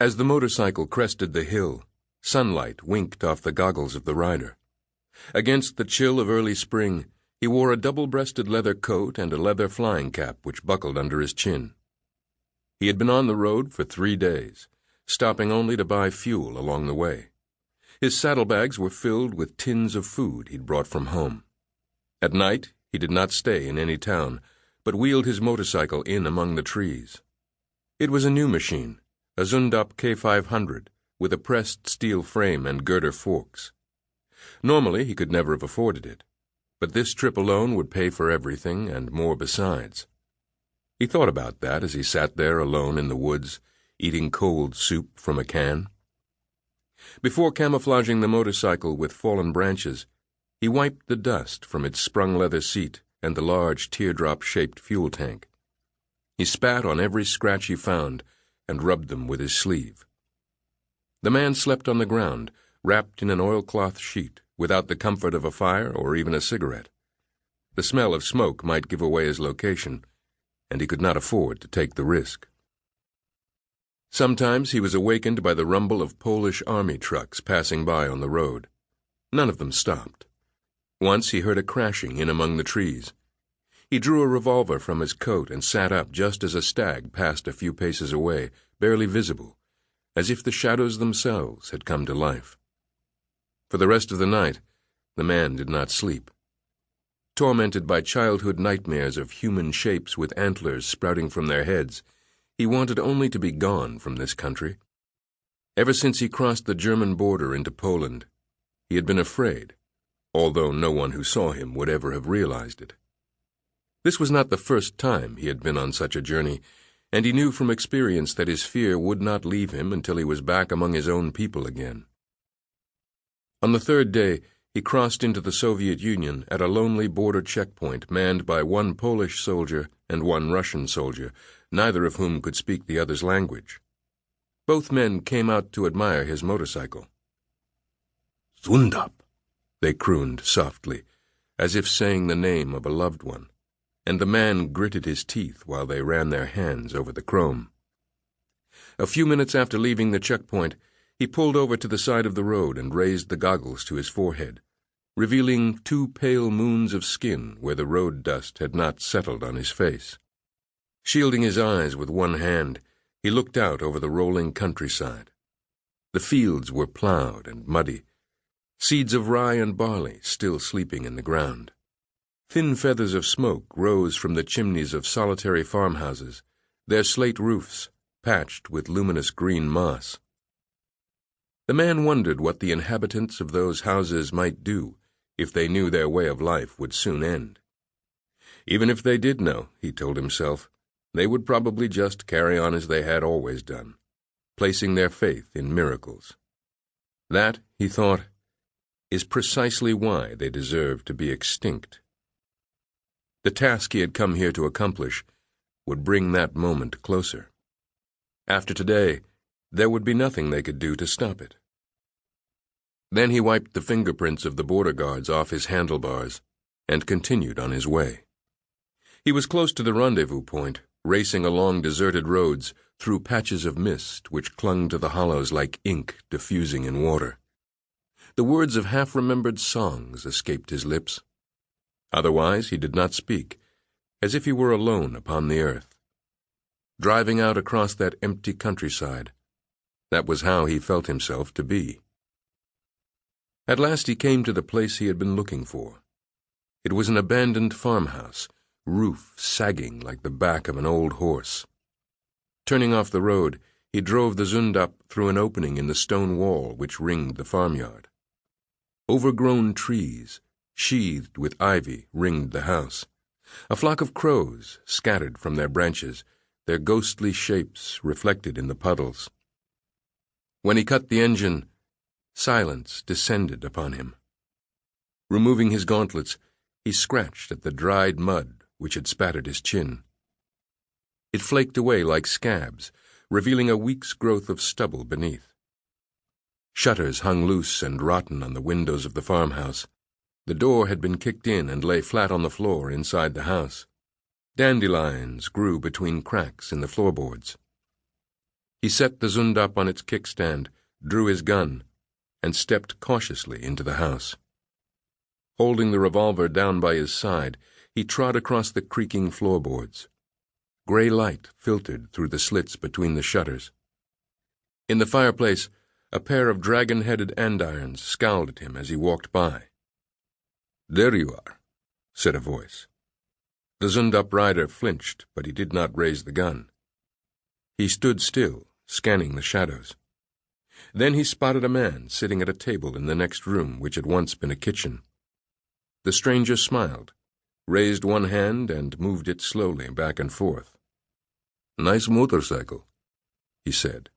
As the motorcycle crested the hill, sunlight winked off the goggles of the rider. Against the chill of early spring, he wore a double-breasted leather coat and a leather flying cap which buckled under his chin. He had been on the road for 3 days, stopping only to buy fuel along the way. His saddlebags were filled with tins of food he'd brought from home. At night, he did not stay in any town, but wheeled his motorcycle in among the trees. It was a new machine, a Zundap K500, with a pressed steel frame and girder forks. Normally, he could never have afforded it, but this trip alone would pay for everything and more besides. He thought about that as he sat there alone in the woods, eating cold soup from a can. Before camouflaging the motorcycle with fallen branches, he wiped the dust from its sprung leather seat and the large teardrop-shaped fuel tank. He spat on every scratch he found and rubbed them with his sleeve. The man slept on the ground, wrapped in an oilcloth sheet, without the comfort of a fire or even a cigarette. The smell of smoke might give away his location, and he could not afford to take the risk. Sometimes he was awakened by the rumble of Polish army trucks passing by on the road. None of them stopped. Once he heard a crashing in among the trees. He drew a revolver from his coat and sat up just as a stag passed a few paces away, barely visible, as if the shadows themselves had come to life. For the rest of the night, the man did not sleep. Tormented by childhood nightmares of human shapes with antlers sprouting from their heads, he wanted only to be gone from this country. Ever since he crossed the German border into Poland, he had been afraid, although no one who saw him would ever have realized it. This was not the first time he had been on such a journey, and he knew from experience that his fear would not leave him until he was back among his own people again. On the 3rd day, he crossed into the Soviet Union at a lonely border checkpoint manned by 1 Polish soldier and 1 Russian soldier, neither of whom could speak the other's language. Both men came out to admire his motorcycle. "Zundap," they crooned softly, as if saying the name of a loved one, and the man gritted his teeth while they ran their hands over the chrome. A few minutes after leaving the checkpoint, he pulled over to the side of the road and raised the goggles to his forehead, revealing 2 pale moons of skin where the road dust had not settled on his face. Shielding his eyes with one hand, he looked out over the rolling countryside. The fields were plowed and muddy, seeds of rye and barley still sleeping in the ground. Thin feathers of smoke rose from the chimneys of solitary farmhouses, their slate roofs patched with luminous green moss. The man wondered what the inhabitants of those houses might do if they knew their way of life would soon end. Even if they did know, he told himself, they would probably just carry on as they had always done, placing their faith in miracles. That, he thought, is precisely why they deserve to be extinct. The task he had come here to accomplish would bring that moment closer. After today, there would be nothing they could do to stop it. Then he wiped the fingerprints of the border guards off his handlebars and continued on his way. He was close to the rendezvous point, racing along deserted roads through patches of mist which clung to the hollows like ink diffusing in water. The words of half-remembered songs escaped his lips. Otherwise, he did not speak, as if he were alone upon the earth. Driving out across that empty countryside, that was how he felt himself to be. At last he came to the place he had been looking for. It was an abandoned farmhouse, roof sagging like the back of an old horse. Turning off the road, he drove the Zundap through an opening in the stone wall which ringed the farmyard. Overgrown trees, sheathed with ivy, ringed the house. A flock of crows scattered from their branches, their ghostly shapes reflected in the puddles. When he cut the engine, silence descended upon him. Removing his gauntlets, he scratched at the dried mud which had spattered his chin. It flaked away like scabs, revealing a week's growth of stubble beneath. Shutters hung loose and rotten on the windows of the farmhouse. The door had been kicked in and lay flat on the floor inside the house. Dandelions grew between cracks in the floorboards. He set the Zundap on its kickstand, drew his gun, and stepped cautiously into the house. Holding the revolver down by his side, he trod across the creaking floorboards. Gray light filtered through the slits between the shutters. In the fireplace, a pair of dragon-headed andirons scowled at him as he walked by. "There you are," said a voice. The Zundap rider flinched, but he did not raise the gun. He stood still, scanning the shadows. Then he spotted a man sitting at a table in the next room, which had once been a kitchen. The stranger smiled, raised one hand, and moved it slowly back and forth. "Nice motorcycle," he said.